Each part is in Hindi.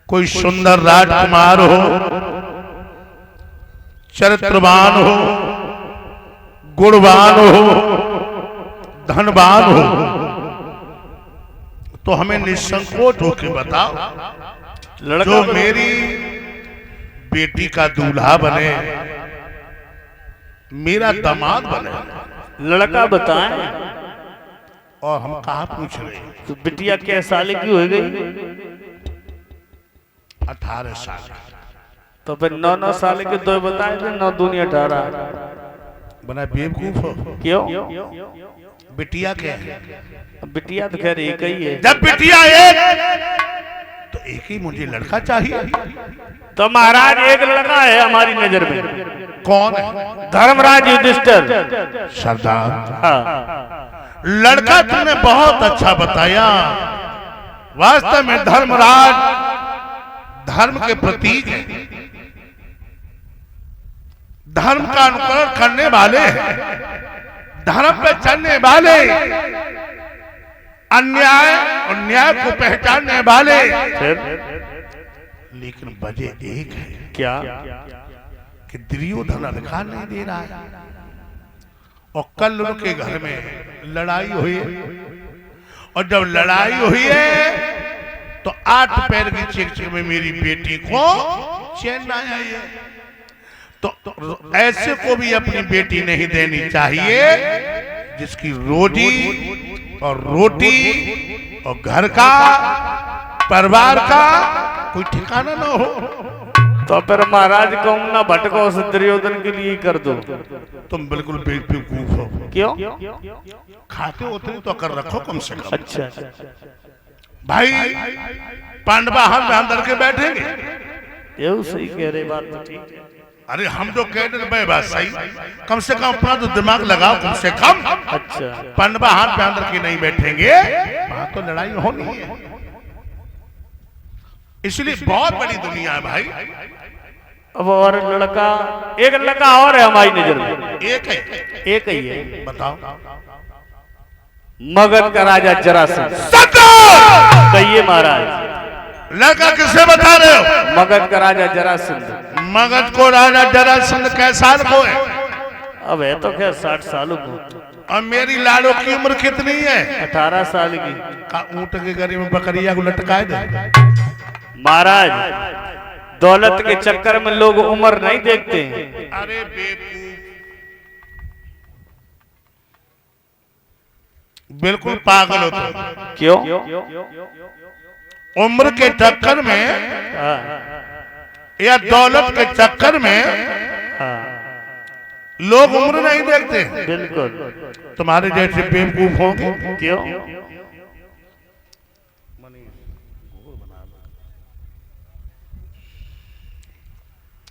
कोई सुंदर राजकुमार हो, चरित्रवान हो, गुणवान हो, धनवान हो, तो हमें निसंकोच होकर बताओ, जो मेरी बेटी का दूल्हा बने, मेरा दामाद बने। लड़का बताएं। और हम कहा पूछ रहे हैं? तो बिटिया कैसे साल की हो गई? 18 साल। तो फिर 9 साल के दो बताए थे, 9 दूनी 18। बना बेवकूफ हो? क्यों? बिटिया क्या है? बिटिया तो खैर एक ही है। जब बिटिया एक, तो एक ही मुझे लड़का चाहिए। तो महाराज एक लड़का है हमारी नजर में। कौन है? धर्मराज युधिष्ठिर। सरदार, हाँ, लड़का तुमने बहुत अच्छा बताया। वास्तव में धर्मराज धर्म के प्रतीक है, धर्म का अनुकरण करने वाले हैं, धर्म पे चलने वाले, अन्याय और न्याय को पहचानने वाले। लेकिन वजह एक है। क्या? कि दुर्योधन अधिकार नहीं दे रहा है, और कल उनके घर में लड़ाई हुई है, और जब लड़ाई हुई है तो 8 पैर की चिकचिक में मेरी बेटी को चैन ना आई है। तो ऐसे को भी अपनी बेटी नहीं देनी चाहिए जिसकी रोजी और रोटी और घर का, परिवार का कोई ठिकाना ना हो। तो फिर महाराज कहूँ ना भटको उस दुर्योधन के लिए कर दो। तुम बिल्कुल बेवकूफ हो। क्यों? खाते उतने तो कर रखो कम से कम। अच्छा भाई, पांडवा हम अंदर के बैठेंगे। ये सही कह रहे, बात तो ठीक है। अरे हम जो कह रहे बात सही, कम से कम अपना तो दिमाग लगाओ कम से कम। अच्छा, पांडवा हाथ पे अंदर के नहीं बैठेंगे, वहां तो लड़ाई होनी है। इसलिए बहुत बड़ी दुनिया है भाई। अब और लड़का, एक लड़का और है हमारी नजर में। एक है? एक ही है। बताओ। मगध का राजा जरासंध। कहिए महाराज। लड़का किसे बता रहे हो? मगध का राजा जरासंध। मगध को राजा जरासंध कै साल को है? अब है तो खैर 60 सालों को। और मेरी लाडो की उम्र कितनी है? 18 साल की। का ऊंट के गले में बकरिया को लटकाए दे। महाराज, दौलत के चक्कर में लोग उम्र नहीं देखते हैं। अरे बेवकूफ, बिल्कुल पागल हो तुम। क्यों? उम्र के चक्कर में या दौलत के चक्कर में लोग उम्र नहीं देखते। बिल्कुल। तुम्हारे जैसे बेवकूफ होंगे। क्यों?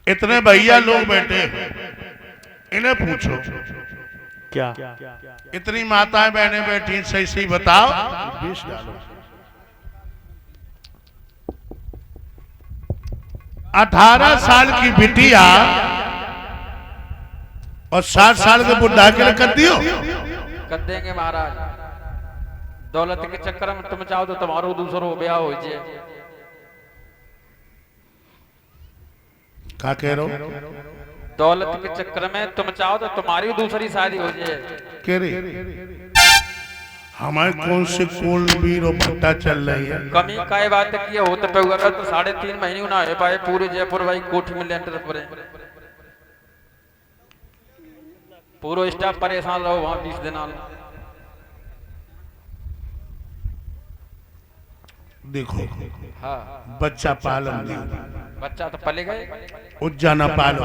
इतने भैया लोग बैठे हैं, इन्हें पूछो। क्या? इतनी माताएं बहनें बैठी, सही सही बताओ। 20 डालो। 18 साल की बिटिया और 60 साल के बुढ़ा के लिए कर दियो। कर देंगे महाराज। दौलत के चक्कर में तुम चाहो तो तुम्हारो दूसरो ब्याह हो जाए। क्या कह रहे हो? दौलत के चक्कर में तुम चाहो तो तुम्हारी दूसरी शादी हो जाए। कह रहे हमारे कौन से कोलवीर और भट्टा चल रही है? कमी काय बात की हो तो पे तो 3.5 महीने ना हो पाए। पूरे जयपुर भाई कोठी में लेंटर पर पूरा स्टाफ परेशान रहो वहां 20 दिन। देखो, हाँ, बच्चा पालन दी, बच्चा तो पले गए। उज्जाना पालो,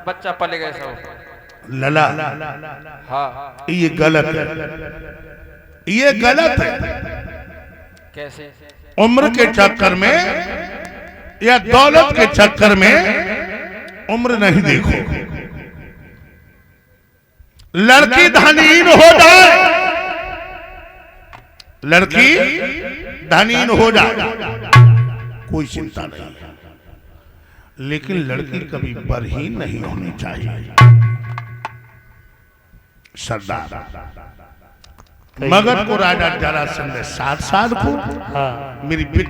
बच्चा पले गए सब। लला। हाँ, ये गलत है, ये गलत है। कैसे? उम्र के चक्कर में या दौलत के चक्कर में उम्र नहीं देखो। लड़की धनीन हो जाए, लड़की धनीन हो जाए, कोई चिंता नहीं है, लेकिन लड़की कभी बरहीन नहीं होनी चाहिए। सरदार, मगध को राजा जरासंध ने 7 साल को हाँ मेरी बेटी